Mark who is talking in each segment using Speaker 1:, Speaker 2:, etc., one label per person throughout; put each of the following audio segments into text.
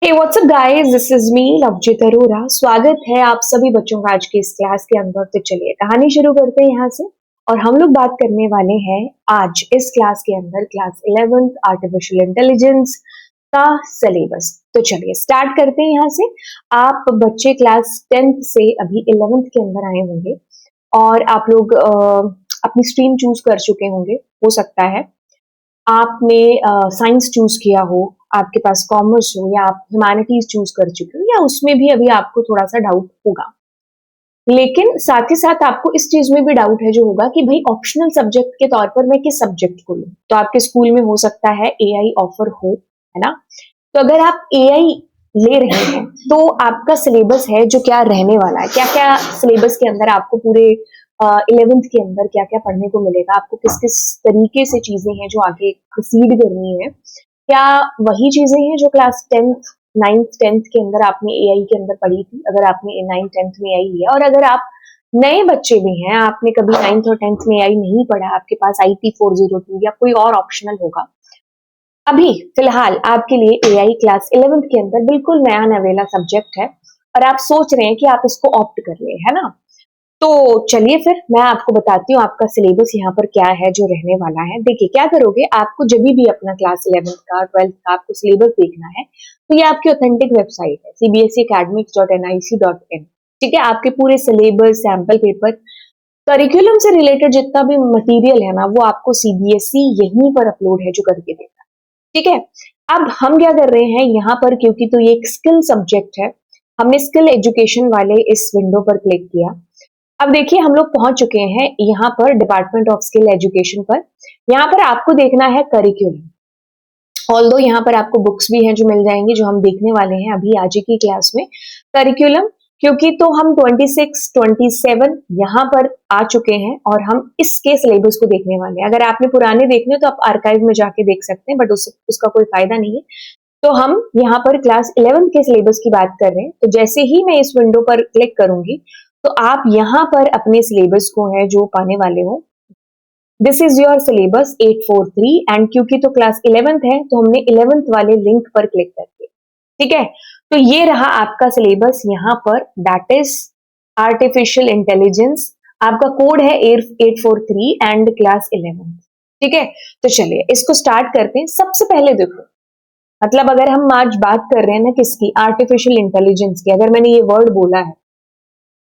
Speaker 1: Hey what's up guys, this is me Lovejit Arora. स्वागत है आप सभी बच्चों का आज के इस क्लास के अंदर। तो चलिए कहानी शुरू करते हैं यहाँ से। और हम लोग बात करने वाले हैं आज इस क्लास के अंदर क्लास 11th आर्टिफिशियल इंटेलिजेंस का सिलेबस। तो चलिए स्टार्ट करते हैं यहाँ से। आप बच्चे क्लास 10th से अभी 11th के अंदर आए होंगे और आप लोग अपनी स्ट्रीम चूज कर चुके होंगे। हो सकता है आपने साइंस चूज किया हो, आपके पास कॉमर्स हो, या आप ह्यूमैनिटीज चूज कर चुके हो, या उसमें भी अभी आपको थोड़ा सा डाउट होगा। लेकिन साथ ही साथ आपको इस चीज में भी डाउट है जो होगा कि भाई ऑप्शनल सब्जेक्ट के तौर पर मैं किस सब्जेक्ट को लूं। तो आपके स्कूल में हो सकता है एआई ऑफर हो, है ना। तो अगर आप एआई ले रहे हैं तो आपका सिलेबस है जो क्या रहने वाला है, क्या क्या सिलेबस के अंदर आपको पूरे 11th के अंदर क्या क्या पढ़ने को मिलेगा, आपको किस किस तरीके से चीजें हैं जो आगे प्रोसीड करनी है। क्या वही चीजें हैं जो क्लास 10th 9th 10th के अंदर आपने एआई के अंदर पढ़ी थी, अगर आपने 9th 10th में एआई लिया। और अगर आप नए बच्चे भी हैं, आपने कभी 9th और 10th में एआई नहीं पढ़ा, आपके पास आईटी 402 या कोई और ऑप्शनल होगा, अभी फिलहाल आपके लिए एआई क्लास 11th के अंदर बिल्कुल नया नवेला सब्जेक्ट है और आप सोच रहे हैं कि आप इसको ऑप्ट कर ले, है ना। तो चलिए फिर मैं आपको बताती हूँ आपका सिलेबस यहाँ पर क्या है जो रहने वाला है। देखिए क्या करोगे, आपको जब भी अपना क्लास 11th का 12th का आपको सिलेबस देखना है तो ये आपकी ऑथेंटिक वेबसाइट है cbseacademics.nic.in। ठीक है, आपके पूरे सिलेबस, सैंपल पेपर, करिकुलम से रिलेटेड जितना भी मटेरियल है ना, वो आपको सीबीएसई यहीं पर अपलोड है जो करके देता है। ठीक है, अब हम क्या कर रहे हैं यहाँ पर, क्योंकि तो ये एक स्किल सब्जेक्ट है, हमने स्किल एजुकेशन वाले इस विंडो पर क्लिक किया। अब देखिए हम लोग पहुंच चुके हैं यहाँ पर डिपार्टमेंट ऑफ स्किल एजुकेशन पर। यहाँ पर आपको देखना है करिकुलम। ऑल्दो यहाँ पर आपको बुक्स भी हैं जो मिल जाएंगी, जो हम देखने वाले हैं अभी आज की क्लास में। करिकुलम, क्योंकि तो हम 26 27 यहाँ पर आ चुके हैं और हम इसके सिलेबस को देखने वाले हैं। अगर आपने पुराने देखने तो आप आर्काइव में जाके देख सकते हैं, बट उसका कोई फायदा नहीं है। तो हम यहाँ पर क्लास 11 के सिलेबस की बात कर रहे हैं। तो जैसे ही मैं इस विंडो पर क्लिक करूंगी तो आप यहाँ पर अपने सिलेबस को है जो पाने वाले हो। This is your syllabus 843 and क्योंकि तो क्लास 11th है तो हमने 11th वाले लिंक पर क्लिक करके, ठीक है। तो ये रहा आपका सिलेबस यहाँ पर, दैट इज आर्टिफिशियल इंटेलिजेंस। आपका कोड है 843 एंड क्लास 11th। ठीक है, तो चलिए इसको स्टार्ट करते हैं। सबसे पहले देखो, मतलब अगर हम आज बात कर रहे हैं ना किसकी, आर्टिफिशियल इंटेलिजेंस की, अगर मैंने ये वर्ड बोला है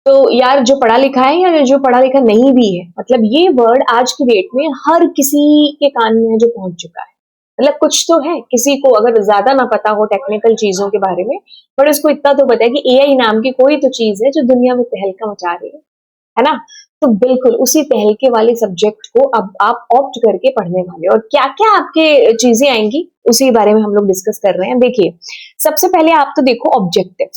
Speaker 1: तो यार जो पढ़ा लिखा है या जो पढ़ा लिखा नहीं भी है, मतलब ये वर्ड आज की डेट में हर किसी के कान में जो पहुंच चुका है। मतलब कुछ तो है, किसी को अगर ज्यादा ना पता हो टेक्निकल चीजों के बारे में, पर उसको इतना तो पता है कि एआई नाम की कोई तो चीज है जो दुनिया में तहलका मचा रही है ना। तो बिल्कुल उसी तहलके वाले सब्जेक्ट को अब आप ऑप्ट करके पढ़ने वाले, और क्या क्या आपके चीजें आएंगी उसी बारे में हम लोग डिस्कस कर रहे हैं। देखिए सबसे पहले आप तो देखो ऑब्जेक्टिव।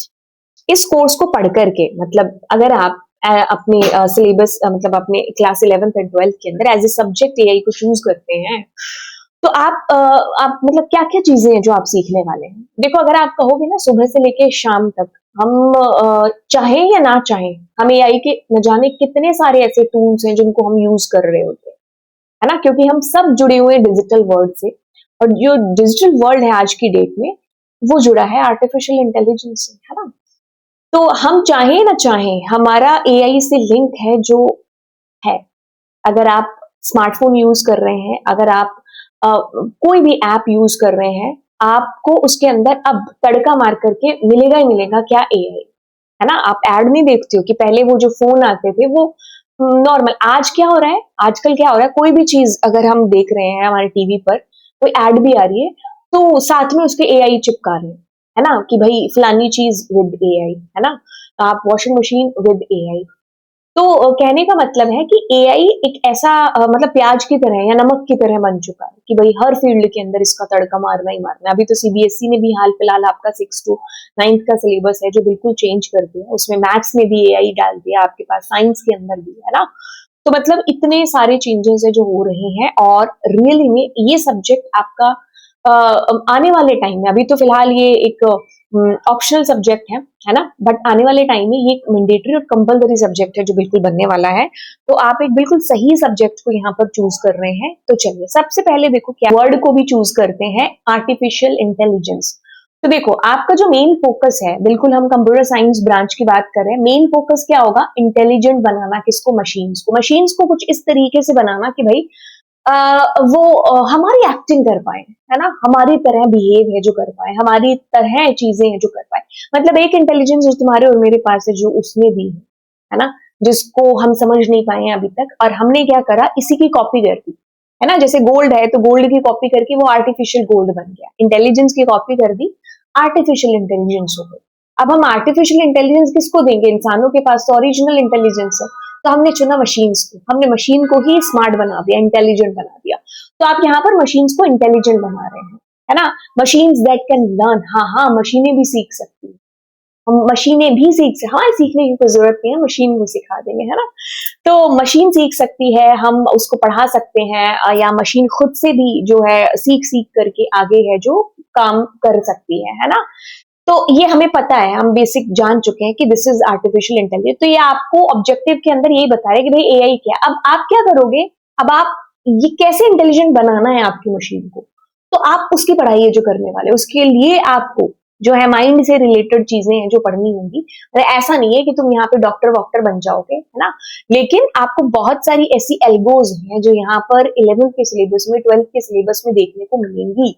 Speaker 1: इस कोर्स को पढ़ करके, मतलब अगर आप अपने सिलेबस मतलब अपने क्लास 11th एंड 12th के अंदर एज ए सब्जेक्ट एआई को चूज करते हैं तो आप मतलब क्या क्या चीजें हैं जो आप सीखने वाले हैं। देखो अगर आप कहोगे ना सुबह से लेके शाम तक हम चाहें या ना चाहें, हम एआई के न जाने कितने सारे ऐसे टूल्स हैं जिनको हम यूज कर रहे होते हैं, है ना, क्योंकि हम सब जुड़े हुए हैं डिजिटल वर्ल्ड से। और जो डिजिटल वर्ल्ड है आज की डेट में वो जुड़ा है आर्टिफिशियल इंटेलिजेंस से, है ना। तो हम चाहें ना चाहें हमारा एआई से लिंक है जो है। अगर आप स्मार्टफोन यूज कर रहे हैं, अगर आप कोई भी ऐप यूज कर रहे हैं, आपको उसके अंदर अब तड़का मार करके मिलेगा ही मिलेगा क्या, एआई, है ना। आप ऐड नहीं देखते हो कि पहले वो जो फोन आते थे वो नॉर्मल। आज क्या हो रहा है, आजकल क्या हो रहा है, कोई भी चीज अगर हम देख रहे हैं हमारे टीवी पर, कोई ऐड भी आ रही है तो साथ में उसके एआई चिपका रहे हैं, है ना, कि भाई फलानी चीज विद एआई, है ना। आप वॉशिंग मशीन विद एआई। तो कहने का मतलब है कि एआई एक ऐसा मतलब प्याज की तरह या नमक की तरह बन चुका है कि भाई हर फील्ड के अंदर इसका तड़का मारना ही मारना है। अभी तो सीबीएसई ने भी हाल फिलहाल आपका 6 to 9th का सिलेबस है जो बिल्कुल चेंज कर दिया, उसमें मैथ्स में भी एआई डाल दिया, आपके पास साइंस के अंदर भी, है ना। तो मतलब इतने सारे चेंजेस है जो हो रहे हैं और रियली में ये सब्जेक्ट आपका आने वाले टाइम में, अभी तो फिलहाल ये एक ऑप्शनल सब्जेक्ट है ना, बट आने वाले टाइम में ये एक मैंडेटरी और कंपलसरी सब्जेक्ट है जो बिल्कुल बनने वाला है। तो आप एक बिल्कुल सही सब्जेक्ट को यहाँ पर चूज कर रहे हैं। तो चलिए सबसे पहले देखो क्या वर्ड को भी चूज करते हैं, आर्टिफिशियल इंटेलिजेंस। तो देखो आपका जो मेन फोकस है, बिल्कुल हम कंप्यूटर साइंस ब्रांच की बात कर रहे हैं, मेन फोकस क्या होगा, इंटेलिजेंट बनाना किसको, मशीन्स को कुछ इस तरीके से बनाना कि भाई वो हमारी एक्टिंग कर पाए, है ना, हमारी तरह बिहेव है जो कर पाए, हमारी तरह चीजें हैं जो कर पाए। मतलब एक इंटेलिजेंस जो तुम्हारे और मेरे पास है, जो उसमें भी है ना, जिसको हम समझ नहीं पाए हैं अभी तक, और हमने क्या करा, इसी की कॉपी कर दी, है ना। जैसे गोल्ड है तो गोल्ड की कॉपी करके वो आर्टिफिशियल गोल्ड बन गया, इंटेलिजेंस की कॉपी कर दी, आर्टिफिशियल इंटेलिजेंस हो गई। अब हम आर्टिफिशियल इंटेलिजेंस किसको देंगे, इंसानों के पास तो ओरिजिनल इंटेलिजेंस है, तो हमने चुना मशीन्स को, हमने मशीन को ही स्मार्ट बना दिया, इंटेलिजेंट बना दिया। तो आप यहाँ पर मशीन्स को इंटेलिजेंट बना रहे हैं, है ना। मशीन्स दैट कैन लर्न, हाँ हाँ मशीनें भी सीख सकती हैं, हम मशीनें भी हाँ सीखने की कोई जरूरत नहीं है, मशीन को सिखा देंगे, है ना। तो मशीन सीख सकती है, हम उसको पढ़ा सकते हैं, या मशीन खुद से भी जो है सीख सीख करके आगे है जो काम कर सकती है ना। तो ये हमें पता है, हम बेसिक जान चुके हैं कि दिस इज आर्टिफिशियल इंटेलिजेंस। तो ये आपको ऑब्जेक्टिव के अंदर यही बता रहे हैं कि भाई एआई क्या है। अब आप क्या करोगे, अब आप ये कैसे इंटेलिजेंट बनाना है आपकी मशीन को, तो आप उसकी पढ़ाई है जो करने वाले, उसके लिए आपको जो है माइंड से रिलेटेड चीजें हैं जो पढ़नी होंगी। ऐसा नहीं है कि तुम यहाँ पे डॉक्टर वॉक्टर बन जाओगे, है ना, लेकिन आपको बहुत सारी ऐसी एल्गोज हैं जो यहाँ पर 11th के सिलेबस में, 12th के सिलेबस में देखने को मिलेंगी,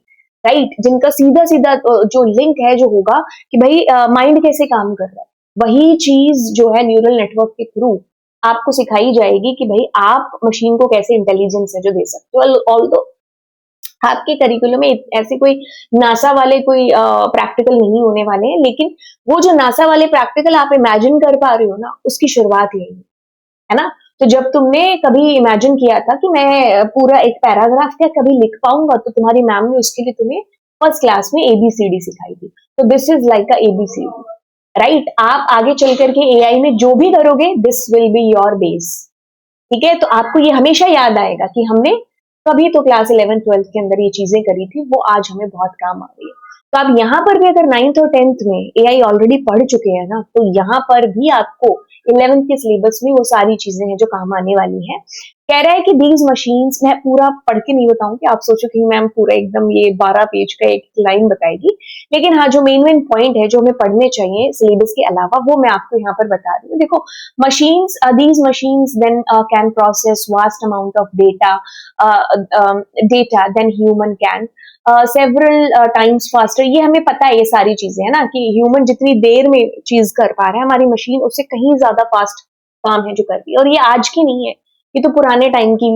Speaker 1: राइट, जिनका सीधा सीधा जो लिंक है जो होगा कि भाई माइंड कैसे काम कर रहा है, वही चीज जो है न्यूरल नेटवर्क के थ्रू आपको सिखाई जाएगी कि भाई आप मशीन को कैसे इंटेलिजेंस है जो दे सकते हो। ऑल्दो आपके करिकुलम में ऐसे कोई नासा वाले कोई प्रैक्टिकल नहीं होने वाले हैं, लेकिन वो जो नासा वाले प्रैक्टिकल आप इमेजिन कर पा रहे हो ना, उसकी शुरुआत यही है ना। तो जब तुमने कभी इमेजिन किया था कि मैं पूरा एक पैराग्राफ क्या कभी लिख पाऊंगा, तो तुम्हारी मैम ने उसके लिए तुम्हें फर्स्ट क्लास में एबीसीडी सिखाई थी। तो this is like a A B C D, right. आप आगे चल करके एआई में जो भी करोगे, this will be your base, ठीक है। तो आपको ये हमेशा याद आएगा कि हमने कभी तो क्लास 11th 12th के अंदर ये चीजें करी थी, वो आज हमें बहुत काम आ रही है। तो आप यहाँ पर भी अगर 9th और 10th में एआई ऑलरेडी पढ़ चुके हैं ना, तो यहाँ पर भी आपको 11th के सिलेबस में वो सारी चीजें हैं जो काम आने वाली हैं। कह रहा है कि दीज मशीन्स, मैं पूरा पढ़ के नहीं बताऊंगी, आप सोचो कि मैम पूरा एकदम ये 12 पेज का एक लाइन बताएगी, लेकिन हाँ जो मेन मेन पॉइंट है जो हमें पढ़ने चाहिए सिलेबस के अलावा, वो मैं आपको यहाँ पर बता रही हूँ। देखो machines, these machines then can process vast amount of data than human can, several times faster। ये हमें पता है, ये सारी चीजें है ना, कि ह्यूमन जितनी देर में चीज कर पा रहा है, हमारी मशीन उससे कहीं ज्यादा फास्ट काम है जो कर रही है। और ये आज की नहीं है, ये तो पुराने टाइम की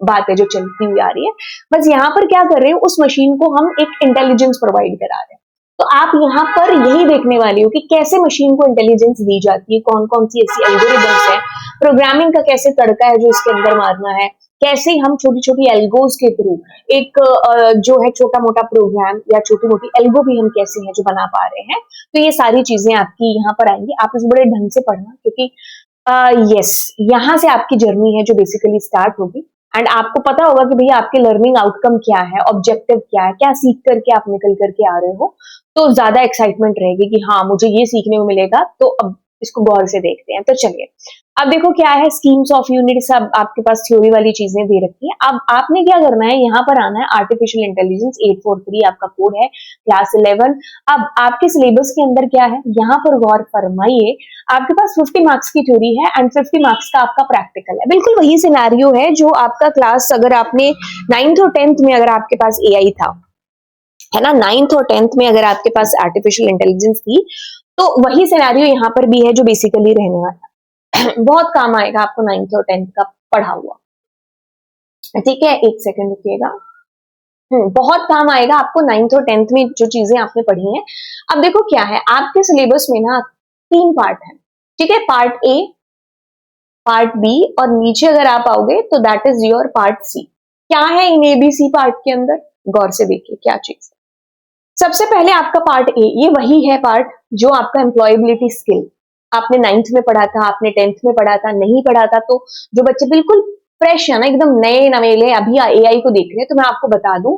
Speaker 1: बात है जो चलती हुई आ रही है। बस यहाँ पर क्या कर रहे हैं, उस मशीन को हम एक इंटेलिजेंस प्रोवाइड करा रहे हैं। तो आप यहाँ पर यही देखने वाली हो कि कैसे मशीन को इंटेलिजेंस दी जाती है, कौन कौन सी ऐसी एल्गोरिदम्स है, प्रोग्रामिंग का कैसे तड़का है जो इसके अंदर मारना है, कैसे हम छोटी छोटी एल्गोज के थ्रू एक जो है छोटा मोटा प्रोग्राम या छोटी मोटी एल्गो भी हम कैसे है जो बना पा रहे हैं। तो ये सारी चीजें आपकी यहाँ पर आएंगी, आप इसे बड़े ढंग से पढ़ना, क्योंकि यस यहाँ से आपकी जर्नी है जो बेसिकली स्टार्ट होगी। एंड आपको पता होगा कि भैया आपके लर्निंग आउटकम क्या है, ऑब्जेक्टिव क्या है, क्या सीख करके आप निकल करके आ रहे हो। तो ज्यादा एक्साइटमेंट रहेगी कि हाँ मुझे ये सीखने को मिलेगा, तो अब इसको गौर से देखते हैं। तो चलिए अब देखो क्या है, स्कीम्स ऑफ यूनिट सब आपके पास थ्योरी वाली चीजें दे रखी है। अब आपने क्या करना है, यहाँ पर आना है, आर्टिफिशियल इंटेलिजेंस 843 आपका कोड है, क्लास 11। अब आपके सिलेबस के अंदर क्या है, यहाँ पर गौर फरमाइए, आपके पास 50 मार्क्स की थ्योरी है एंड 50 मार्क्स का आपका प्रैक्टिकल है। बिल्कुल वही सिनेरियो है जो आपका क्लास, अगर आपने 9th और 10th में अगर आपके पास एआई था, है ना, 9th और 10th में अगर आपके पास आर्टिफिशियल इंटेलिजेंस थी, तो वही सिनेरियो यहाँ पर भी है जो बेसिकली रहने वाला है। बहुत काम आएगा आपको 9th और 10th का पढ़ा हुआ, ठीक है। एक सेकंड रुकिएगा, बहुत काम आएगा आपको 9th और 10th में जो चीजें आपने पढ़ी हैं। अब देखो क्या है, आपके सिलेबस में ना 3 पार्ट है, ठीक है, पार्ट ए, पार्ट बी, और नीचे अगर आप आओगे तो that is your part C. क्या है इन एबीसी पार्ट के अंदर, गौर से देखिए क्या चीज। सबसे पहले आपका पार्ट ए, ये वही है पार्ट जो आपका एम्प्लॉयबिलिटी स्किल, आपने 9th में पढ़ा था, आपने 10th में पढ़ा था, नहीं पढ़ा था, तो जो बच्चे बिल्कुल फ्रेश है ना, एकदम नए नवेले अभी एआई को देख रहे हैं, तो मैं आपको बता दूं,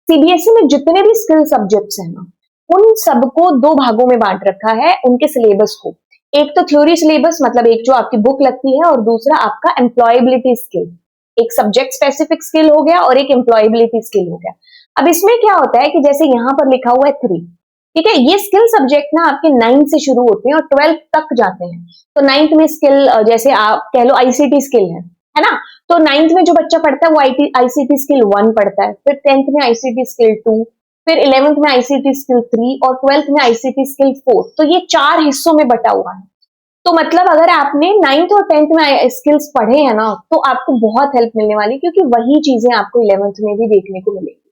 Speaker 1: सीबीएसई में जितने भी स्किल सब्जेक्ट्स हैं ना, उन सबको 2 भागों में बांट रखा है उनके सिलेबस को। एक तो थ्योरी सिलेबस, मतलब एक जो आपकी बुक लगती है, और दूसरा आपका एम्प्लॉयबिलिटी स्किल। एक सब्जेक्ट स्पेसिफिक स्किल हो गया और एक एम्प्लॉयबिलिटी स्किल हो गया। अब इसमें क्या होता है कि जैसे यहाँ पर लिखा हुआ है 3, ठीक है, ये स्किल सब्जेक्ट ना आपके 9th से शुरू होते हैं और 12th तक जाते हैं। तो 9th में स्किल जैसे आप कह लो आईसीटी स्किल है ना? तो 9th में जो बच्चा पढ़ता है वो आईसीटी स्किल 1 पढ़ता है, फिर 10th में आईसीटी स्किल 2, फिर 11th में आईसीटी स्किल 3 और 12th में आईसीटी स्किल 4। तो ये 4 हिस्सों में बटा हुआ है। तो मतलब अगर आपने 9th और 10th में स्किल्स पढ़े हैं ना, तो आपको बहुत हेल्प मिलने वाली, क्योंकि वही चीजें आपको 11th में भी देखने को मिलेगी।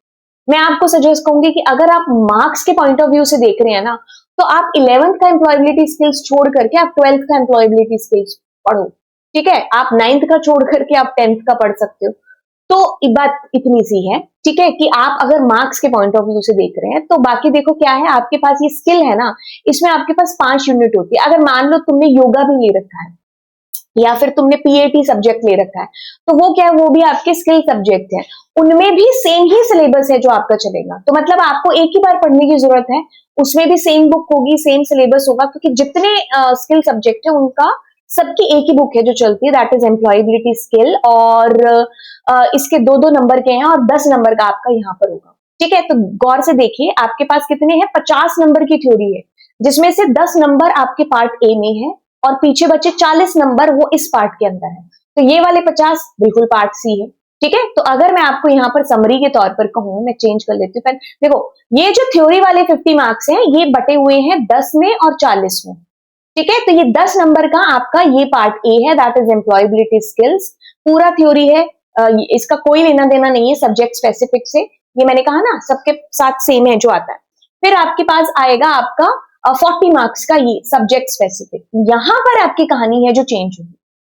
Speaker 1: मैं आपको सजेस्ट करूंगी कि अगर आप मार्क्स के पॉइंट ऑफ व्यू से देख रहे हैं ना, तो आप 11th का एम्प्लॉयबिलिटी स्किल्स छोड़ करके आप 12th का एम्प्लॉयबिलिटी स्किल्स पढ़ो। ठीक है, आप 9th का छोड़ करके आप 10th का पढ़ सकते हो। तो बात इतनी सी है, ठीक है, कि आप अगर मार्क्स के पॉइंट ऑफ व्यू से देख रहे हैं, तो बाकी देखो क्या है, आपके पास ये स्किल है ना, इसमें आपके पास 5 यूनिट होती है। अगर मान लो तुमने योगा भी ले रखा है या फिर तुमने पीएटी सब्जेक्ट ले रखा है, तो वो क्या है, वो भी आपके स्किल सब्जेक्ट है, उनमें भी सेम ही सिलेबस है जो आपका चलेगा। तो मतलब आपको एक ही बार पढ़ने की जरूरत है, उसमें भी सेम बुक होगी, सेम सिलेबस होगा, क्योंकि जितने स्किल सब्जेक्ट है उनका सबकी एक ही बुक है जो चलती है, दैट इज एम्प्लॉयबिलिटी स्किल। और इसके 2-2 नंबर के हैं और 10 नंबर का आपका यहाँ पर होगा। ठीक है, तो गौर से देखिए, आपके पास कितने हैं, 50 नंबर की थ्योरी है, जिसमें से 10 नंबर आपके पार्ट ए में है और पीछे बचे 40 नंबर वो इस पार्ट के अंदर है। तो ये वाले 50 बिल्कुल पार्ट सी है। ठीक है, तो अगर मैं आपको यहाँ पर समरी के तौर पर कहूँ, मैं चेंज कर लेती हूँ, देखो ये जो थ्योरी वाले 50 मार्क्स हैं, ये बटे हुए हैं 10 में और 40 में। ठीक है, तो ये 10 नंबर का आपका ये पार्ट ए है, दैट इज एम्प्लॉयबिलिटी स्किल्स। पूरा थ्योरी है, इसका कोई लेना देना नहीं है सब्जेक्ट स्पेसिफिक से, ये मैंने कहा ना सबके साथ सेम है जो आता है। फिर आपके पास आएगा आपका 40 मार्क्स का ये सब्जेक्ट स्पेसिफिक। यहां पर आपकी कहानी है जो चेंज होगी,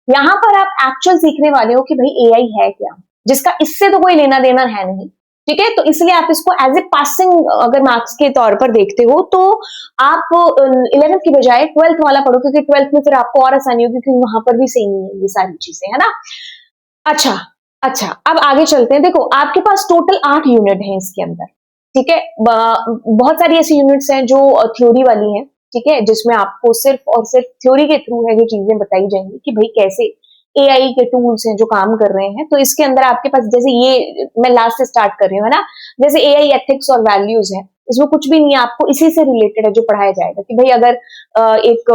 Speaker 1: यहां पर आप एक्चुअल सीखने वाले हो कि भाई एआई है क्या, जिसका इससे तो कोई लेना देना है नहीं। ठीक है, तो इसलिए आप इसको एज ए पासिंग अगर मार्क्स के तौर पर देखते हो, तो आप 11th की बजाय 12th वाला पढ़ो, क्योंकि 12th में फिर आपको और आसानी होगी, क्योंकि वहां पर भी सेम ही है ये सारी चीजें, है ना? अच्छा, अच्छा, अब आगे चलते हैं। देखो आपके पास टोटल 8 यूनिट है इसके अंदर। ठीक है, बहुत सारी ऐसी यूनिट्स हैं जो थ्योरी वाली हैं। ठीक है, जिसमें आपको सिर्फ और सिर्फ थ्योरी के थ्रू है जो चीजें बताई जाएंगी कि भाई कैसे एआई के टूल्स हैं जो काम कर रहे हैं। तो इसके अंदर आपके पास, जैसे ये मैं लास्ट से स्टार्ट कर रही हूँ, है ना, जैसे एआई एथिक्स और वैल्यूज है, इसमें कुछ भी नहीं है, आपको इसी से रिलेटेड है जो पढ़ाया जाएगा कि भाई अगर एक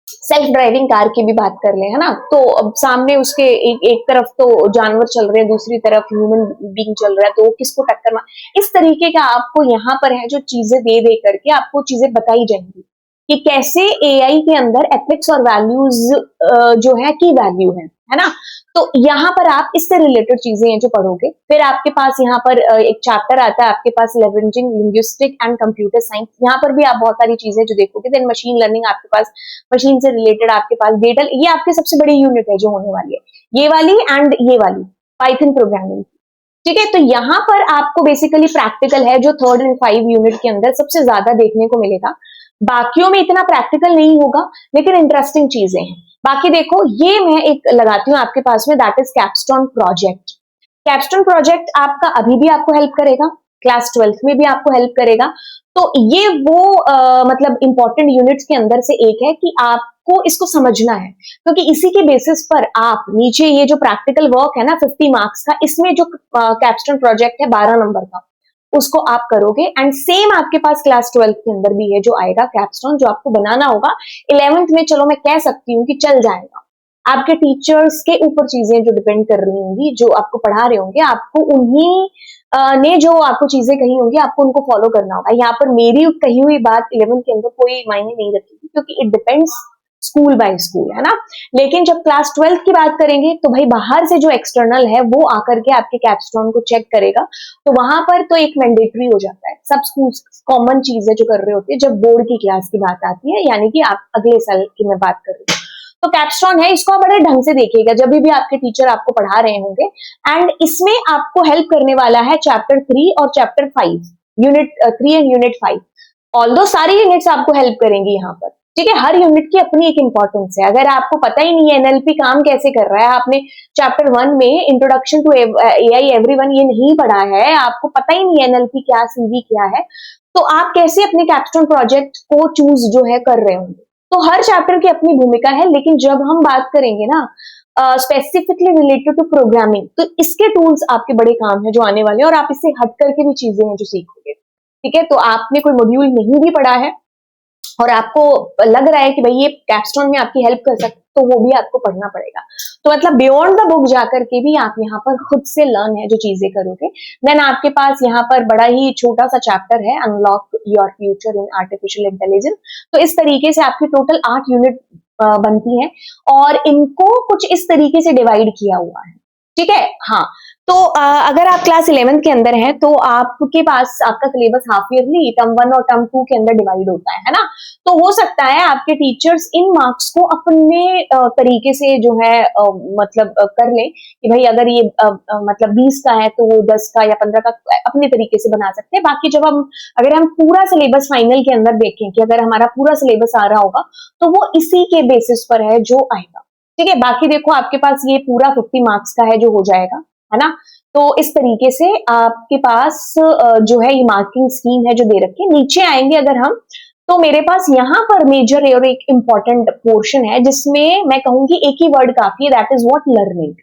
Speaker 1: सेल्फ ड्राइविंग कार की भी बात कर ले, है ना, तो अब सामने उसके एक तरफ तो जानवर चल रहे हैं, दूसरी तरफ ह्यूमन बीइंग चल रहा है, तो वो किसको टक्कर मार, इस तरीके का आपको यहाँ पर है जो चीजें दे दे करके आपको चीजें बताई जाएंगी कि कैसे एआई के अंदर एथिक्स और वैल्यूज जो है की वैल्यू है ना। तो यहाँ पर आप इससे रिलेटेड चीजें हैं जो पढ़ोगे। फिर आपके पास यहाँ पर एक चैप्टर आता है आपके पास, leveraging linguistic and computer science. यहाँ पर भी आप बहुत सारी चीजें जो देखोगे। देन मशीन लर्निंग आपके पास, मशीन से रिलेटेड आपके पास डेटा, ये आपकी सबसे बड़ी यूनिट है जो होने वाली है, ये वाली एंड ये वाली पाइथन प्रोग्रामिंग। ठीक है, तो यहाँ पर आपको बेसिकली प्रैक्टिकल है जो 3rd एंड 5 यूनिट के अंदर सबसे ज्यादा देखने को मिलेगा। बाकियों में इतना प्रैक्टिकल नहीं होगा, लेकिन इंटरेस्टिंग चीजें हैं। बाकी देखो, ये मैं एक लगाती हूँ आपके पास में, that is capstone project. Capstone project आपका अभी भी आपको हेल्प करेगा, क्लास 12th में भी आपको हेल्प करेगा। तो ये वो मतलब इंपॉर्टेंट यूनिट्स के अंदर से एक है कि आपको इसको समझना है, क्योंकि इसी के बेसिस पर आप नीचे ये जो प्रैक्टिकल वर्क है ना 50 मार्क्स का, इसमें जो कैपस्टोन प्रोजेक्ट है 12 नंबर का, उसको आप करोगे। एंड सेम आपके पास क्लास 12th के अंदर भी है जो आएगा कैपस्टोन, जो आपको बनाना होगा। 11th में चलो मैं कह सकती हूँ कि चल जाएगा, आपके टीचर्स के ऊपर चीजें जो डिपेंड कर रही होंगी, जो आपको पढ़ा रहे होंगे, आपको उन्हीं ने जो आपको चीजें कही होंगी, आपको उनको फॉलो करना होगा। यहाँ पर मेरी कही हुई बात 11th के अंदर कोई मायने नहीं रखेगी, क्योंकि it depends school by school, है ना। लेकिन जब क्लास 12th की बात करेंगे, तो भाई बाहर से जो एक्सटर्नल है वो आकर के आपके कैपस्टोन को चेक करेगा, तो वहां पर तो एक मैंडेटरी हो जाता है। सब स्कूल कॉमन चीज है जो कर रहे होते हैं जब बोर्ड की क्लास की बात आती है, यानी कि आप अगले साल की मैं बात कर रही हूँ। तो कैपस्टोन है, इसको आप बड़े ढंग से देखिएगा जब भी आपके टीचर आपको पढ़ा रहे होंगे। एंड इसमें आपको हेल्प करने वाला है चैप्टर 3 और chapter 5, unit 3 and unit 5। Although सारी यूनिट्स आपको हेल्प करेंगी यहाँ पर। ठीक है, हर यूनिट की अपनी एक इंपॉर्टेंस है। अगर आपको पता ही नहीं है एनएलपी काम कैसे कर रहा है, आपने चैप्टर 1 में इंट्रोडक्शन टू एआई एवरीवन ये नहीं पढ़ा है, आपको पता ही नहीं है एनएलपी क्या, सीवी क्या है, तो आप कैसे अपने कैपस्टोन प्रोजेक्ट को चूज जो है कर रहे होंगे। तो हर चैप्टर की अपनी भूमिका है, लेकिन जब हम बात करेंगे ना स्पेसिफिकली रिलेटेड टू प्रोग्रामिंग, तो इसके टूल्स आपके बड़े काम है जो आने वाले हैं, और आप इससे हट करके भी चीजें हैं जो सीखोगे। ठीक है, तो आपने कोई मॉड्यूल नहीं भी पढ़ा है और आपको लग रहा है कि भाई ये कैपस्टोन में आपकी हेल्प कर सकते, तो वो भी आपको पढ़ना पड़ेगा। तो मतलब बियॉन्ड द बुक जाकर के भी आप यहाँ पर खुद से लर्न है जो चीजें करोगे। देन आपके पास यहाँ पर बड़ा ही छोटा सा चैप्टर है, unlock your future in artificial intelligence. तो इस तरीके से आपकी टोटल 8 यूनिट बनती है और इनको कुछ इस तरीके से डिवाइड किया हुआ है, ठीक है। हाँ, तो अगर आप क्लास 11th के अंदर हैं तो आपके पास आपका सिलेबस हाफ ईयरली टर्म 1 और टर्म 2 के अंदर डिवाइड होता है ना। तो हो सकता है आपके टीचर्स इन मार्क्स को अपने तरीके से जो है मतलब कर लें कि भाई अगर ये मतलब 20 का है तो वो 10 का या 15 का अपने तरीके से बना सकते हैं। बाकी जब हम अगर हम पूरा सिलेबस फाइनल के अंदर देखें कि अगर हमारा पूरा सिलेबस आ रहा होगा तो वो इसी के बेसिस पर है जो आएगा, ठीक है। बाकी देखो आपके पास ये पूरा 50 मार्क्स का है जो हो जाएगा, है ना। तो इस तरीके से आपके पास जो है ये मार्किंग स्कीम है जो दे रखी है। नीचे आएंगे अगर हम, तो मेरे पास यहाँ पर मेजर और एक इंपॉर्टेंट पोर्शन है जिसमें मैं कहूंगी एक ही वर्ड काफी है, दैट इज व्हाट, लर्निंग।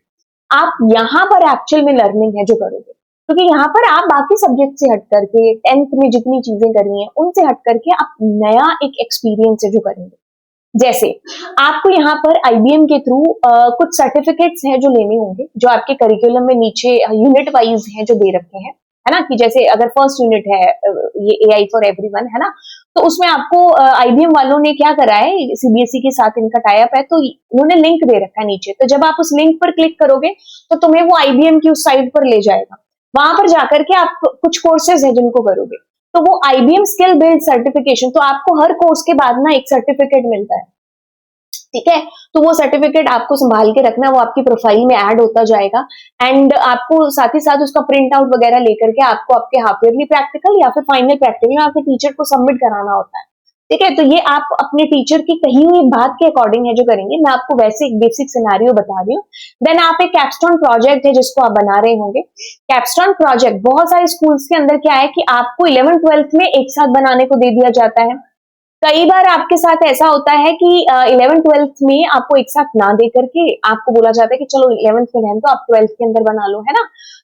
Speaker 1: आप यहाँ पर एक्चुअल में लर्निंग है जो करोगे, क्योंकि यहाँ पर आप बाकी सब्जेक्ट से हट करके 10th में जितनी चीजें करनी है उनसे हट करके आप नया एक एक्सपीरियंस है जो करेंगे। जैसे आपको यहाँ पर आईबीएम के थ्रू कुछ सर्टिफिकेट्स हैं जो लेने होंगे, जो आपके करिकुलम में नीचे यूनिट वाइज हैं जो दे रखे हैं, है ना। कि जैसे अगर फर्स्ट यूनिट है ये एआई फॉर एवरीवन, है ना, तो उसमें आपको आईबीएम वालों ने क्या करा है, सीबीएसई के साथ इनका टाई अप है, तो उन्होंने लिंक दे रखा है नीचे। तो जब आप उस लिंक पर क्लिक करोगे तो तुम्हें वो आईबीएम की उस साइट पर ले जाएगा। वहां पर जाकर के आप कुछ कोर्सेज है जिनको करोगे, तो वो आईबीएम स्किल बिल्ड सर्टिफिकेशन, तो आपको हर कोर्स के बाद ना एक सर्टिफिकेट मिलता है, ठीक है। तो वो सर्टिफिकेट आपको संभाल के रखना, वो आपकी प्रोफाइल में ऐड होता जाएगा एंड आपको साथ ही साथ उसका प्रिंट आउट वगैरह लेकर के आपको आपके हाफ ईयरली प्रैक्टिकल या फिर फाइनल प्रैक्टिकल में आपके टीचर को सबमिट कराना होता है, ठीक है। तो ये आप अपने टीचर की कही हुई बात के अकॉर्डिंग है जो करेंगे। मैं आपको वैसे एक बेसिक सिनेरियो बता रही हूँ। देन आप एक कैपस्टोन प्रोजेक्ट है जिसको आप बना रहे होंगे। कैपस्टोन प्रोजेक्ट बहुत सारे स्कूल्स के अंदर क्या है कि आपको 11th-12th में एक साथ बनाने को दे दिया जाता है। कई बार आपके साथ ऐसा होता है कि 11th-12th में आपको एक साथ ना दे करके आपको बोला जाता है कि चलो 11th में रहने तो आप 12th के अंदर बना लो, है ना।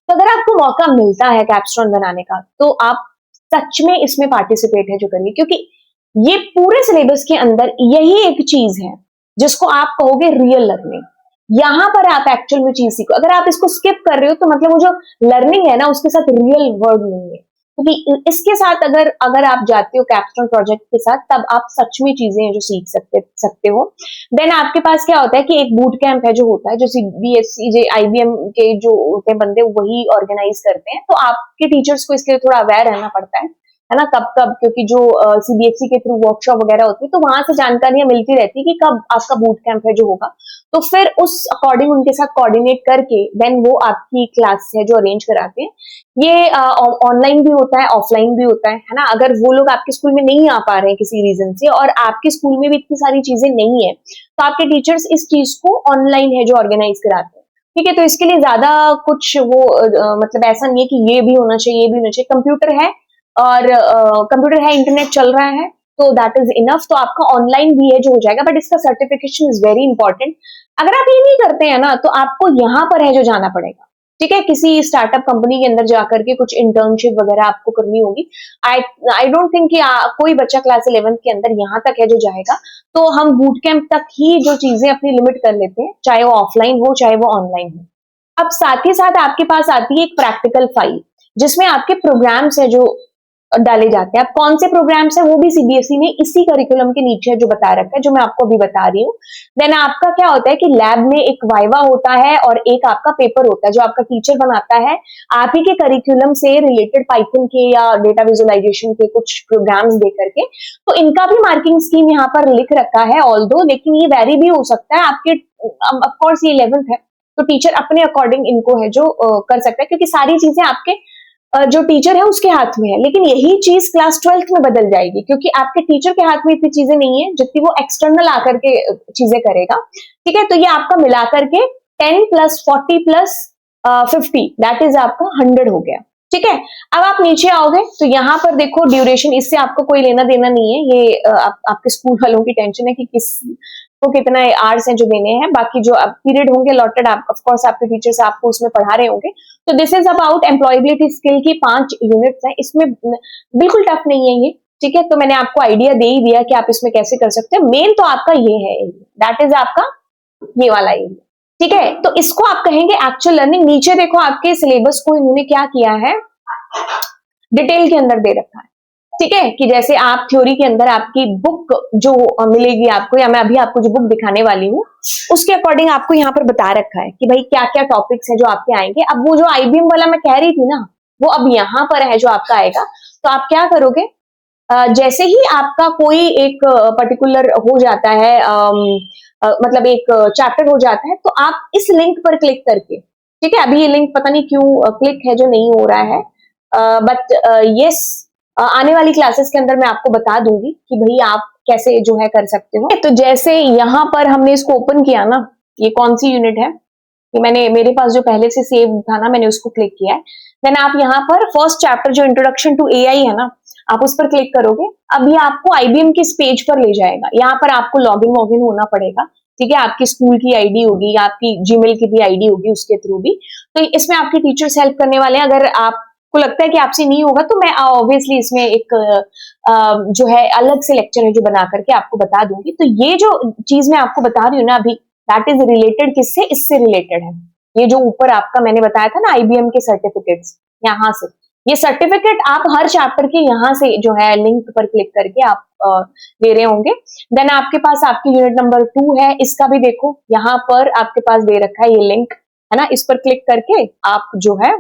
Speaker 1: तो अगर आपको मौका मिलता है कैपस्टोन बनाने का तो आप सच में इसमें पार्टिसिपेट है जो करिए, क्योंकि ये पूरे सिलेबस के अंदर यही एक चीज है जिसको आप कहोगे रियल लर्निंग। यहां पर आप एक्चुअल में चीज सीखो। अगर आप इसको स्किप कर रहे हो तो मतलब वो जो लर्निंग है ना उसके साथ रियल वर्ड नहीं है, क्योंकि इसके साथ अगर अगर आप जाते हो कैपस्टोन प्रोजेक्ट के साथ तब आप सच में चीजें जो सीख सकते हो। देन आपके पास क्या होता है कि एक बूट कैंप है जो होता है, जो सीबीएसई जो आईबीएम के जो होते हैं बंदे वही ऑर्गेनाइज करते हैं। तो आपके टीचर्स को इसके लिए थोड़ा अवेयर रहना पड़ता है ना, कब कब, क्योंकि जो सीबीएसई के थ्रू वर्कशॉप वगैरह होती है तो वहां से जानकारियां मिलती रहती है कि कब आपका बूट कैंप है जो होगा। तो फिर उस अकॉर्डिंग उनके साथ कोऑर्डिनेट करके देन वो आपकी क्लास है जो अरेंज कराते हैं। ये ऑनलाइन भी होता है, ऑफलाइन भी होता है ना। अगर वो लोग आपके स्कूल में नहीं आ पा रहे हैं किसी रीजन से और आपके स्कूल में भी इतनी सारी चीजें नहीं है तो आपके टीचर्स इस चीज को ऑनलाइन है जो ऑर्गेनाइज कराते हैं, ठीक है। तो इसके लिए ज्यादा कुछ वो मतलब ऐसा नहीं है कि ये भी होना चाहिए ये भी होना चाहिए। कंप्यूटर है और कंप्यूटर है, इंटरनेट चल रहा है, तो दैट इज इनफ। तो आपका ऑनलाइन भी है जो हो जाएगा, बट इसका सर्टिफिकेशन इज वेरी इंपॉर्टेंट। अगर आप ये नहीं करते हैं ना तो आपको यहाँ पर है जो जाना पड़ेगा, ठीक है। किसी स्टार्टअप कंपनी के अंदर जाकर के कुछ इंटर्नशिप वगैरह आपको करनी होगी। आई आई डोंट थिंक कि कोई बच्चा क्लास 11th के अंदर यहाँ तक है जो जाएगा। तो हम बूट कैंप तक ही जो चीजें अपनी लिमिट कर लेते हैं, चाहे वो ऑफलाइन हो चाहे वो ऑनलाइन हो। अब साथ ही साथ आपके पास आती है एक प्रैक्टिकल फाइल जिसमें आपके प्रोग्राम्स है जो डाले जाते हैं। अब कौन से प्रोग्राम्स है वो भी सीबीएसई ने इसी करिकुलम के नीचे जो बता रखा है, जो मैं आपको अभी बता रही हूँ। देन आपका क्या होता है कि लैब में एक वाइवा होता है और एक आपका पेपर होता है जो आपका टीचर बनाता है आप ही के करिकुलम से रिलेटेड, पाइथन के या डेटा विजुअलाइजेशन के कुछ प्रोग्राम्स दे करके। तो इनका भी मार्किंग स्कीम यहाँ पर लिख रखा है ऑल्दो, लेकिन ये वेरी भी हो सकता है आपके, ऑफकोर्स ये 11th है तो टीचर अपने अकॉर्डिंग इनको है जो कर सकता है, क्योंकि सारी चीजें आपके जो टीचर है उसके हाथ में है। लेकिन यही चीज क्लास 12th में बदल जाएगी, क्योंकि आपके टीचर के हाथ में इतनी चीजें नहीं है जितनी वो एक्सटर्नल आकर के चीजें करेगा, ठीक है। तो ये आपका मिलाकर के 10 + 40 + 50 दैट इज आपका 100 हो गया, ठीक है। अब आप नीचे आओगे तो यहाँ पर देखो ड्यूरेशन, इससे आपको कोई लेना देना नहीं है। ये आपके स्कूल वालों की टेंशन है कि किस को कितना आवर्स हैं जो देने हैं। बाकी जो पीरियड होंगे अलॉटेड, आप ऑफ कोर्स आपके टीचर्स आपको उसमें पढ़ा रहे होंगे तो this is about employability skill की 5 यूनिट्स हैं, इसमें बिल्कुल टफ नहीं है ये, ठीक है। तो मैंने आपको आइडिया दे ही दिया कि आप इसमें कैसे कर सकते हैं। मेन तो आपका ये है, दैट इज आपका ये वाला एरिया, ठीक है। तो इसको आप कहेंगे एक्चुअल लर्निंग। नीचे देखो आपके सिलेबस को इन्होंने क्या किया है, डिटेल के अंदर दे रखा है, ठीक है। कि जैसे आप थ्योरी के अंदर आपकी बुक जो मिलेगी आपको, या मैं अभी आपको जो बुक दिखाने वाली हूँ उसके अकॉर्डिंग आपको यहाँ पर बता रखा है कि भाई क्या क्या टॉपिक्स हैं जो आपके आएंगे। अब वो जो आईबीएम वाला मैं कह रही थी ना, वो अब यहाँ पर है जो आपका आएगा। तो आप क्या करोगे, जैसे ही आपका कोई एक पर्टिकुलर हो जाता है, मतलब एक चैप्टर हो जाता है, तो आप इस लिंक पर क्लिक करके, ठीक है। अभी ये लिंक पता नहीं क्यों क्लिक है जो नहीं हो रहा है, बट यस, आने वाली क्लासेस के अंदर मैं आपको बता दूंगी कि भाई आप कैसे जो है कर सकते हो। तो जैसे यहाँ पर हमने इसको ओपन किया ना, ये कौन सी यूनिट है, कि मैंने मेरे पास जो पहले से सेव था ना, मैंने उसको क्लिक किया है। देन आप यहाँ पर फर्स्ट चैप्टर जो इंट्रोडक्शन टू एआई है ना, आप उस पर क्लिक करोगे। अब ये आपको आईबीएम के इस पेज पर ले जाएगा। यहाँ पर आपको लॉगिन वॉगिन होना पड़ेगा, ठीक है। आपकी स्कूल की आईडी होगी, आपकी जीमेल की भी आईडी होगी उसके थ्रू भी। तो इसमें आपके टीचर्स हेल्प करने वाले हैं। अगर आपको लगता है कि आपसे नहीं होगा तो मैं ऑब्वियसली इसमें एक जो है अलग से लेक्चर है जो बना करके आपको बता दूंगी। तो ये जो चीज मैं आपको बता रही हूँ ना अभी, दैट इज रिलेटेड किससे, इससे रिलेटेड है। ये जो ऊपर आपका मैंने बताया था ना आईबीएम के सर्टिफिकेट्स, यहाँ से ये सर्टिफिकेट आप हर चैप्टर के यहाँ से जो है लिंक पर क्लिक करके आप ले रहे होंगे। देन आपके पास आपकी यूनिट नंबर 2 है, इसका भी देखो यहाँ पर आपके पास दे रखा है ये लिंक, है ना। इस पर क्लिक करके आप जो है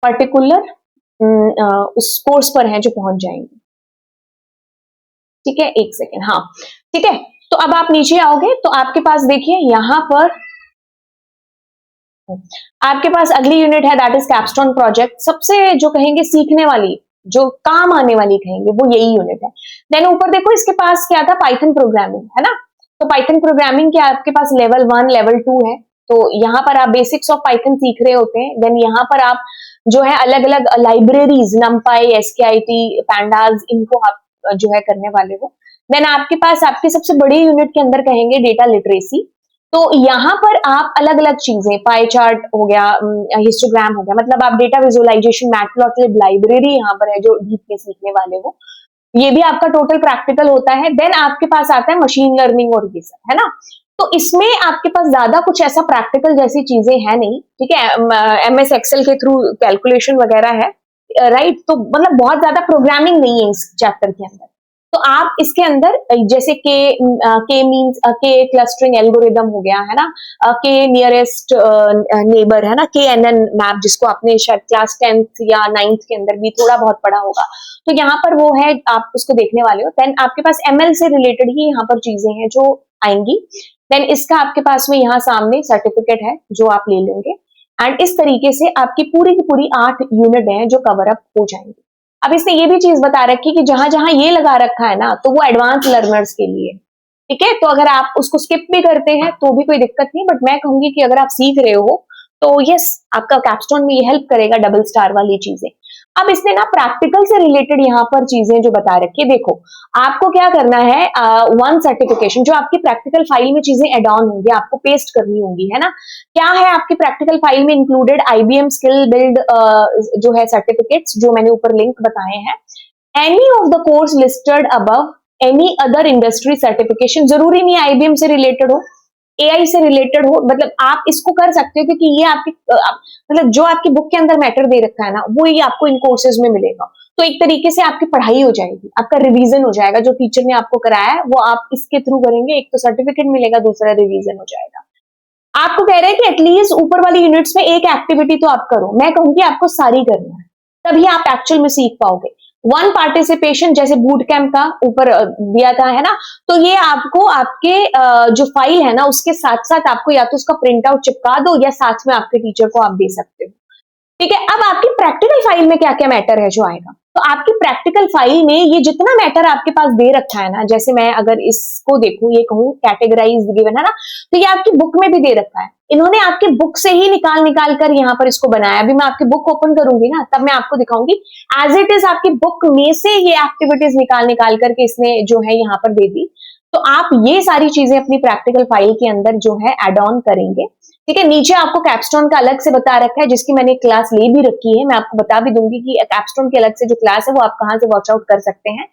Speaker 1: पर्टिकुलर उस कोर्स पर है जो पहुंच जाएंगे, ठीक है। एक सेकेंड, हाँ ठीक है। तो अब आप नीचे आओगे तो आपके पास देखिए यहाँ पर आपके पास अगली यूनिट है, दैट इज कैपस्टोन प्रोजेक्ट। सबसे जो कहेंगे सीखने वाली, जो काम आने वाली कहेंगे, वो यही यूनिट है। देन ऊपर देखो इसके पास क्या था, पाइथन प्रोग्रामिंग, है ना। तो पाइथन प्रोग्रामिंग के आपके पास लेवल 1 लेवल 2 है। तो यहाँ पर आप बेसिक्स ऑफ पाइथन सीख रहे होते हैं। देन यहाँ पर आप जो है अलग अलग लाइब्रेरीज, नमपाई, एसकेआईटी, पैंडाज, इनको आप जो है करने वाले हो। देन आपके पास आपकी सबसे बड़ी यूनिट के अंदर कहेंगे डेटा लिटरेसी। तो यहाँ पर आप अलग अलग चीजें, पाई चार्ट हो गया, हिस्टोग्राम हो गया, मतलब आप डेटा विजुअलाइजेशन, मैटप्लॉटलिब लाइब्रेरी यहाँ पर है जो डीप में सीखने वाले हो। ये भी आपका टोटल प्रैक्टिकल होता है। देन आपके पास आता है मशीन लर्निंग और ये सब, है ना। तो इसमें आपके पास ज्यादा कुछ ऐसा प्रैक्टिकल जैसी चीजें है नहीं, ठीक है। एमएस एक्सेल के थ्रू कैलकुलेशन वगैरह है, राइट। तो मतलब बहुत ज्यादा प्रोग्रामिंग नहीं है इस चैप्टर के अंदर। तो आप इसके अंदर जैसे के मींस के क्लस्टरिंग एल्गोरिदम हो गया, है ना, के नियरेस्ट नेबर, है ना, के एनएन मैप, जिसको आपने शायद क्लास 10th या 9th के अंदर भी थोड़ा बहुत पढ़ा होगा। तो यहाँ पर वो है, आप उसको देखने वाले हो। देन आपके पास एमएल से रिलेटेड ही यहाँ पर चीजें हैं जो आएंगी। देन इसका आपके पास में यहाँ सामने सर्टिफिकेट है जो आप ले लेंगे। एंड इस तरीके से आपकी पूरी की पूरी 8 यूनिट है जो कवर अप हो जाएंगे। अब इसने ये भी चीज बता रखी कि जहां जहां ये लगा रखा है ना, तो वो एडवांस लर्नर्स के लिए, ठीक है। तो अगर आप उसको स्किप भी करते हैं तो भी कोई दिक्कत नहीं, बट मैं कहूंगी कि अगर आप सीख रहे हो तो यस, आपका कैपस्टोन में ये हेल्प करेगा, डबल स्टार वाली चीजें। अब इसने ना प्रैक्टिकल से रिलेटेड यहाँ पर चीजें जो बता रखी है, देखो आपको क्या करना है, वन सर्टिफिकेशन जो आपकी प्रैक्टिकल फाइल में चीजें एड ऑन होंगी, आपको पेस्ट करनी होंगी, है ना। क्या है आपकी प्रैक्टिकल फाइल में इंक्लूडेड, आईबीएम स्किल बिल्ड जो है सर्टिफिकेट्स जो मैंने ऊपर लिंक बताए हैं, any of the course listed above, any other industry certification, जरूरी नहीं आईबीएम से रिलेटेड हो, एआई से रिलेटेड हो, मतलब आप इसको कर सकते हो क्योंकि ये आपकी मतलब जो आपकी बुक के अंदर मैटर दे रखा है ना, वो ही आपको इन कोर्सेज में मिलेगा। तो एक तरीके से आपकी पढ़ाई हो जाएगी, आपका रिवीजन हो जाएगा, जो टीचर ने आपको कराया है वो आप इसके थ्रू करेंगे, एक तो सर्टिफिकेट मिलेगा, दूसरा रिवीजन हो जाएगा। आपको कह रहे हैं कि एटलीस्ट ऊपर वाली यूनिट्स में एक एक्टिविटी तो आप करो, मैं कहूंगी आपको सारी करना है, तभी आप एक्चुअल में सीख पाओगे। वन पार्टिसिपेशन जैसे बूट कैंप का ऊपर दिया था, है ना, तो ये आपको आपके जो फाइल है ना उसके साथ साथ आपको या तो उसका प्रिंट आउट चिपका दो या साथ में आपके टीचर को आप दे सकते हो, ठीक है। अब आपकी प्रैक्टिकल फाइल में क्या क्या मैटर है जो आएगा, तो आपकी प्रैक्टिकल फाइल में ये जितना मैटर आपके पास दे रखा है ना, जैसे मैं अगर इसको देखूं, ये कहूं कैटेगराइज गिवन, है ना, तो ये आपकी बुक में भी दे रखा है। इन्होंने आपकी बुक से ही निकाल निकाल कर यहाँ पर इसको बनाया। अभी मैं आपकी बुक ओपन करूंगी ना, तब मैं आपको दिखाऊंगी एज इट इज आपकी बुक में से ये एक्टिविटीज निकाल निकाल करके इसने जो है यहाँ पर दे दी। तो आप ये सारी चीजें अपनी प्रैक्टिकल फाइल के अंदर जो है एड ऑन करेंगे। ठीक है, नीचे आपको कैप्स्टोन का अलग से बता रखा है, जिसकी मैंने क्लास ले भी रखी है, मैं आपको बता भी दूंगी कि कैप्स्टोन के अलग से जो क्लास है वो आप कहाँ से वॉच आउट कर सकते हैं।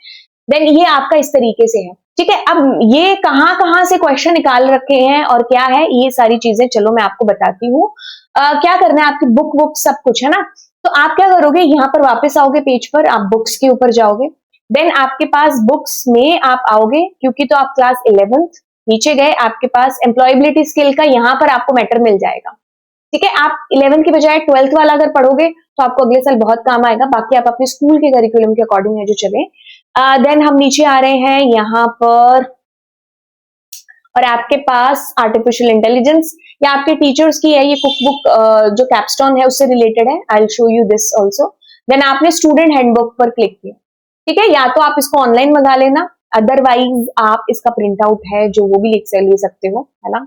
Speaker 1: देन ये आपका इस तरीके से है। ठीक है, अब ये कहाँ कहाँ से क्वेश्चन निकाल रखे हैं और क्या है ये सारी चीजें, चलो मैं आपको बताती हूँ। क्या करना है, आपकी बुक वुक सब कुछ है ना, तो आप क्या करोगे, यहाँ पर वापस आओगे पेज पर, आप बुक्स के ऊपर जाओगे। देन आपके पास बुक्स में आप आओगे, क्योंकि तो आप क्लास 11th, नीचे गए, आपके पास एम्प्लॉयबिलिटी स्किल का यहाँ पर आपको मैटर मिल जाएगा। ठीक है, आप 11th की बजाय 12th वाला अगर पढ़ोगे तो आपको अगले साल बहुत काम आएगा, बाकी आप अपने स्कूल के करिकुलम के अकॉर्डिंग है जो चले। देन हम नीचे आ रहे हैं यहाँ पर, और आपके पास आर्टिफिशियल इंटेलिजेंस या आपके टीचर्स की है ये कुक बुक, जो कैप्स्टोन है उससे रिलेटेड है, I will show you this also. Then आपने स्टूडेंट हैंडबुक पर क्लिक किया। ठीक है, या तो आप इसको ऑनलाइन मंगा लेना, अदरवाइज आप इसका प्रिंट आउट है जो वो भी ले सकते हो, है ना।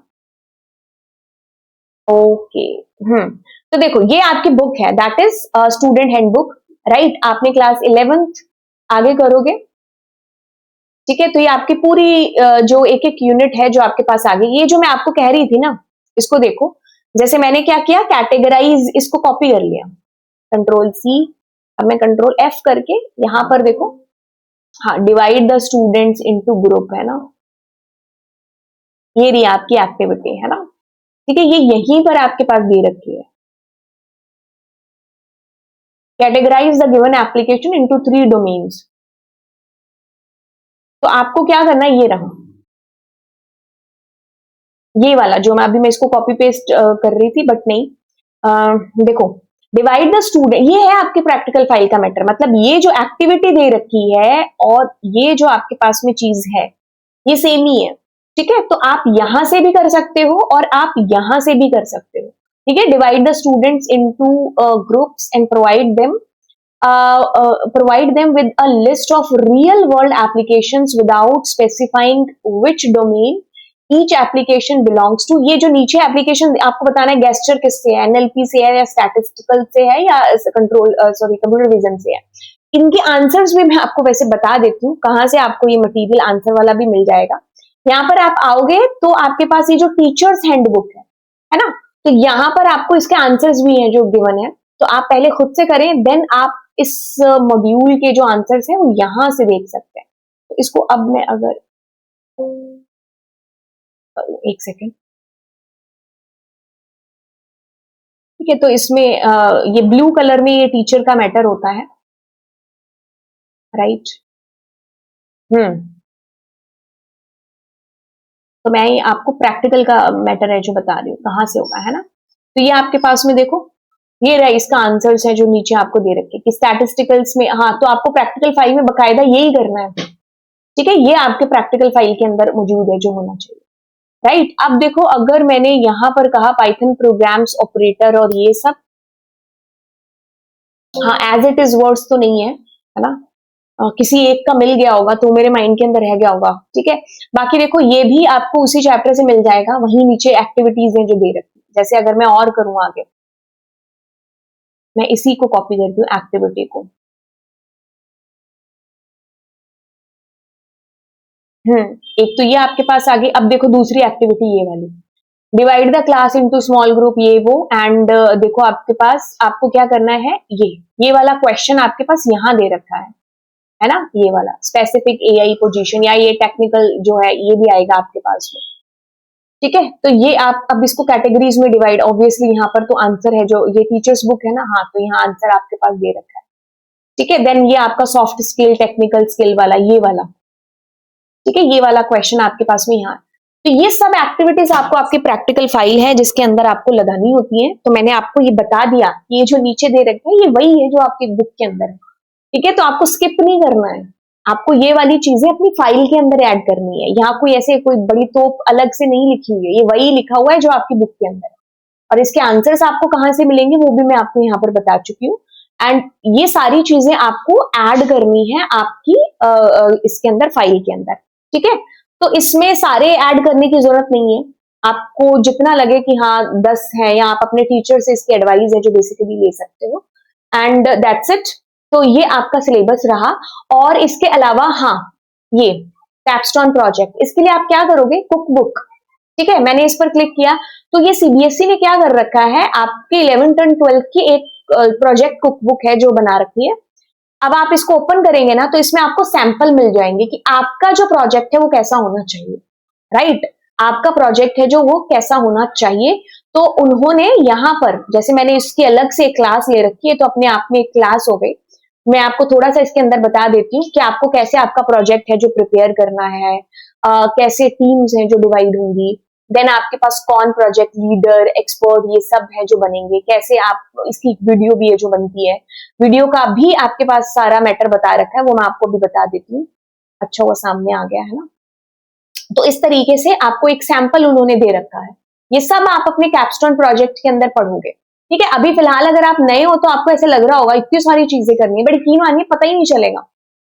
Speaker 1: ओके, तो देखो ये आपकी बुक है, that is student handbook, right. आपने क्लास 11th आगे करोगे। ठीक है, तो ये आपकी पूरी जो एक एक यूनिट है जो आपके पास आ गई, ये जो मैं आपको कह रही थी ना, इसको देखो, जैसे मैंने क्या किया, कैटेगराइज इसको कॉपी कर लिया, कंट्रोल सी, अब मैं कंट्रोल एफ करके यहां पर देखो, हाँ, divide the students into group, है ना, ये रही आपकी एक्टिविटी, है ना। ठीक है, ये यहीं पर आपके पास दे रखी है, categorize the given application into 3 domains. तो आपको क्या करना है, ये रहा, ये वाला जो मैं इसको कॉपी पेस्ट कर रही थी, बट नहीं, देखो, डिवाइड द स्टूडेंट, ये है आपके प्रैक्टिकल फाइल का मैटर, मतलब ये जो एक्टिविटी दे रखी है और ये जो आपके पास में चीज है ये सेम ही है। ठीक है, तो आप यहां से भी कर सकते हो और आप यहां से भी कर सकते हो। ठीक है, divide the students into groups and provide them with a list of real world applications without specifying which domain each application belongs to। ये जो नीचे एप्लीकेशन आपको बताना है गेस्चर किससे है, एनएलपी से है या स्टैटिस्टिकल से है या कंप्यूटर विजन से है। इनके आंसर्स भी मैं आपको वैसे बता देती हूँ, कहाँ से आपको ये मटेरियल आंसर वाला भी मिल जाएगा। यहाँ पर आप आओगे तो आपके पास ये जो टीचर्स हैंडबुक है ना, तो यहाँ पर आपको इसके आंसर्स भी हैं जो गिवन है, तो आप पहले खुद से करें, देन आप इस मॉड्यूल के जो आंसर्स हैं वो यहां से देख सकते हैं। तो इसको अब मैं अगर, एक सेकेंड, ठीक है, तो इसमें ये ब्लू कलर में ये टीचर का मैटर होता है, राइट। तो मैं आपको प्रैक्टिकल का मैटर है जो बता रही हूँ कहाँ से होगा, है ना। तो ये आपके पास में देखो, ये रहा, इसका आंसर्स है जो नीचे आपको दे रखे कि स्टैटिस्टिकल्स में, हाँ, तो आपको प्रैक्टिकल फाइल में बकायदा यही करना है। ठीक है, ये आपके प्रैक्टिकल फाइल के अंदर मौजूद है जो होना चाहिए, राइट। अब देखो, अगर मैंने यहां पर कहा पाइथन प्रोग्राम्स ऑपरेटर और ये सब, हाँ, एज इट इज वर्ड्स तो नहीं है ना, किसी एक का मिल गया होगा तो मेरे माइंड के अंदर रह गया होगा। ठीक है, बाकी देखो ये भी आपको उसी चैप्टर से मिल जाएगा, वहीं नीचे एक्टिविटीज हैं जो दे रखी है। जैसे अगर मैं और करूं आगे, मैं इसी को कॉपी करती हूँ एक्टिविटी को, एक तो ये आपके पास आ गई। अब देखो दूसरी एक्टिविटी ये वाली, divide the class into small group, ये वो, एंड देखो आपके पास, आपको क्या करना है, ये वाला क्वेश्चन आपके पास यहाँ दे रखा है ना, ये वाला स्पेसिफिक एआई पोजीशन या ये टेक्निकल जो है ये भी आएगा आपके पास में। ठीक है, तो ये आप अब इसको कैटेगरीज में डिवाइड, ऑब्वियसली यहाँ पर तो आंसर है जो ये टीचर्स बुक है ना, हाँ, तो यहाँ आंसर आपके पास दे रखा है। ठीक है, देन ये आपका सॉफ्ट स्किल टेक्निकल स्किल वाला, ये वाला, ठीक है, ये वाला क्वेश्चन आपके पास में यहाँ। तो ये सब एक्टिविटीज आपको आपकी प्रैक्टिकल फाइल है जिसके अंदर आपको लगानी होती है। तो मैंने आपको ये बता दिया, ये जो नीचे दे रखे हैं ये वही है जो आपकी बुक के अंदर है। ठीक है, तो आपको स्किप नहीं करना है, आपको ये वाली चीजें अपनी फाइल के अंदर ऐड करनी है। यहाँ कोई ऐसे कोई बड़ी तोप अलग से नहीं लिखी हुई है, ये वही लिखा हुआ है जो आपकी बुक के अंदर है। और इसके आंसर्स आपको कहाँ से मिलेंगे वो भी मैं आपको यहाँ पर बता चुकी हूँ। एंड ये सारी चीजें आपको ऐड करनी है आपकी इसके अंदर, फाइल के अंदर। ठीक है, तो इसमें सारे ऐड करने की जरूरत नहीं है, आपको जितना लगे कि हाँ 10 है, या आप अपने टीचर से इसकी एडवाइस है जो बेसिकली ले सकते हो, एंड दैट्स इट। तो ये आपका सिलेबस रहा। और इसके अलावा हाँ, ये कैप्स्टोन प्रोजेक्ट, इसके लिए आप क्या करोगे, कुक बुक, ठीक है, मैंने इस पर क्लिक किया तो ये सीबीएसई ने क्या कर रखा है, आपके 11th एंड 12th की एक प्रोजेक्ट कुकबुक है जो बना रखी है। अब आप इसको ओपन करेंगे ना तो इसमें आपको सैंपल मिल जाएंगे कि आपका जो प्रोजेक्ट है वो कैसा होना चाहिए, राइट? आपका प्रोजेक्ट है जो वो कैसा होना चाहिए। तो उन्होंने यहाँ पर, जैसे मैंने इसकी अलग से एक क्लास ले रखी है तो अपने आप में एक क्लास हो गई। मैं आपको थोड़ा सा इसके अंदर बता देती हूँ कि आपको कैसे आपका प्रोजेक्ट है जो प्रिपेयर करना है, कैसे टीम्स हैं जो डिवाइड होंगी, देन आपके पास कौन प्रोजेक्ट लीडर, एक्सपर्ट, ये सब है जो बनेंगे, कैसे आप, इसकी वीडियो भी है जो बनती है, वीडियो का भी आपके पास सारा मैटर बता रखा है, वो मैं आपको भी बता देती हूँ। अच्छा वो सामने आ गया है ना। तो इस तरीके से आपको एक सैंपल उन्होंने दे रखा है, ये सब आप अपने कैप्स्टोन प्रोजेक्ट के अंदर पढ़ोगे। ठीक है, अभी फिलहाल अगर आप नए हो तो आपको ऐसे लग रहा होगा इतनी सारी चीजें करनी है, बट यकीन मानिए पता ही नहीं चलेगा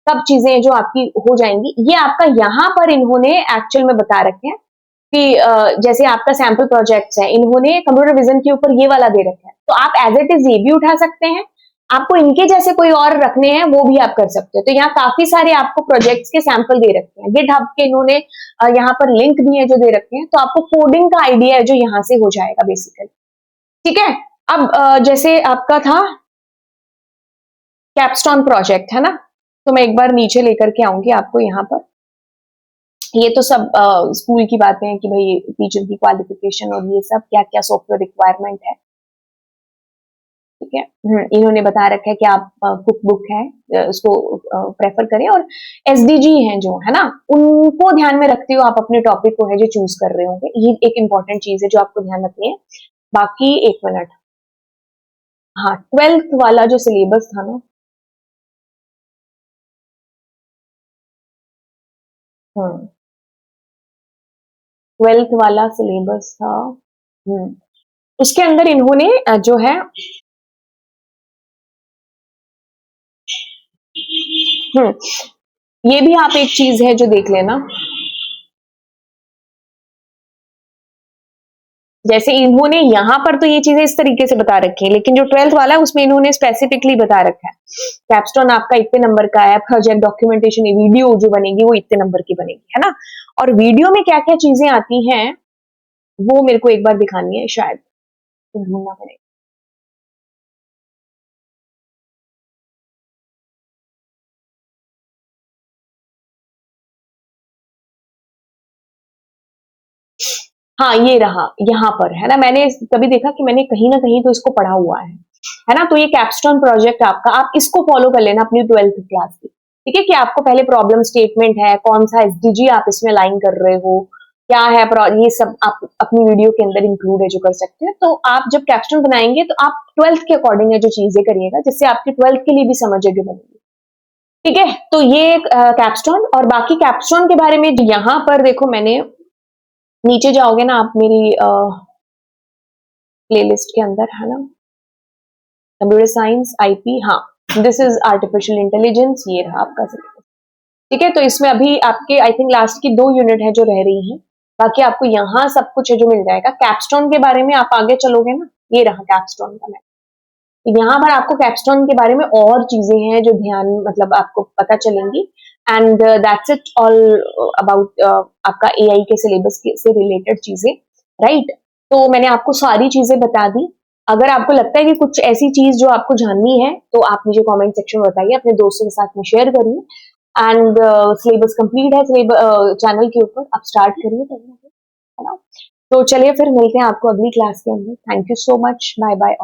Speaker 1: कब चीजें जो आपकी हो जाएंगी। ये आपका यहाँ पर इन्होंने एक्चुअल में बता रखे हैं कि जैसे आपका सैंपल प्रोजेक्ट्स है, इन्होंने कंप्यूटर विजन के ऊपर ये वाला दे रखा है, तो आप एज इट इज ये भी उठा सकते हैं। आपको इनके जैसे कोई और रखने हैं वो भी आप कर सकते हो। तो यहाँ काफी सारे आपको प्रोजेक्ट्स के सैंपल दे रखे हैं, गिटहब के इन्होंने यहाँ पर लिंक भी है जो दे रखे हैं, तो आपको कोडिंग का आइडिया है जो यहाँ से हो जाएगा बेसिकली। ठीक है, अब जैसे आपका था कैप्स्टोन प्रोजेक्ट है ना, तो मैं एक बार नीचे लेकर के आऊंगी आपको यहाँ पर। ये तो सब स्कूल की बातें हैं कि भाई टीचर की क्वालिफिकेशन और ये सब क्या क्या सॉफ्टवेयर रिक्वायरमेंट है। ठीक है, इन्होंने बता रखा है कि आप कुक बुक है उसको प्रेफर करें, और एसडीजी हैं जो है ना, उनको ध्यान में रखते हुए आप अपने टॉपिक को है जो चूज कर रहे होंगे। ये एक इंपॉर्टेंट चीज है जो आपको ध्यान रखनी है। बाकी एक मिनट, हाँ 12th वाला जो सिलेबस था ना, हम्म 12th वाला सिलेबस था, उसके अंदर इन्होंने जो है, हम्म ये भी आप एक चीज है जो देख लेना। जैसे इन्होंने यहाँ पर तो ये चीजें इस तरीके से बता रखी है, लेकिन जो 12th वाला है उसमें इन्होंने स्पेसिफिकली बता रखा है कैप्स्टोन आपका इतने नंबर का है, प्रोजेक्ट डॉक्यूमेंटेशन, वीडियो जो बनेगी वो इतने नंबर की बनेगी, है ना। और वीडियो में क्या क्या चीजें आती हैं वो मेरे को एक बार दिखानी है, शायद तो ढूंढना पड़ेगा। हाँ ये रहा, यहाँ पर है ना, मैंने कभी देखा कि मैंने कहीं ना कहीं तो इसको पढ़ा हुआ है ना। तो ये कैप्स्टोन प्रोजेक्ट आपका, आप इसको फॉलो कर लेना अपनी 12th क्लास की। ठीक है, कि आपको पहले प्रॉब्लम स्टेटमेंट है, कौन सा एसडीजी आप इसमें लाइन कर रहे हो, क्या है, ये सब आप अपनी वीडियो के अंदर इंक्लूड है जो कर सकते हैं। तो आप जब कैप्स्टोन बनाएंगे तो आप 12th के अकॉर्डिंग है जो चीजें करिएगा, जिससे आपकी 12th के लिए भी समझ है जो बनेगी। ठीक है, तो ये कैप्स्टोन, और बाकी कैप्स्टोन के बारे में यहाँ पर देखो, मैंने नीचे जाओगे ना आप मेरी प्लेलिस्ट के अंदर, है ना, कंप्यूटर साइंस आईपी, हाँ दिस इज आर्टिफिशियल इंटेलिजेंस, ये रहा आपका सिलेबस। ठीक है, तो इसमें अभी आपके आई थिंक लास्ट की 2 यूनिट है जो रह रही हैं, बाकी आपको यहाँ सब कुछ है जो मिल जाएगा। कैप्स्टोन के बारे में आप आगे चलोगे ना, ये रहा कैप्स्टोन का, मैं यहाँ पर आपको कैप्स्टोन के बारे में और चीजें हैं जो ध्यान, मतलब आपको पता चलेंगी। And that's it all about आपका एआई के सिलेबस से रिलेटेड चीजें, राइट। तो मैंने आपको सारी चीजें बता दी। अगर आपको लगता है कि कुछ ऐसी चीज जो आपको जाननी है तो आप मुझे कमेंट सेक्शन में बताइए, अपने दोस्तों के साथ में शेयर करिए। एंड सिलेबस कंप्लीट है चैनल के ऊपर, आप स्टार्ट करिए, है ना। तो चलिए फिर मिलते हैं आपको अगली क्लास के अंदर। Thank you so much, bye bye.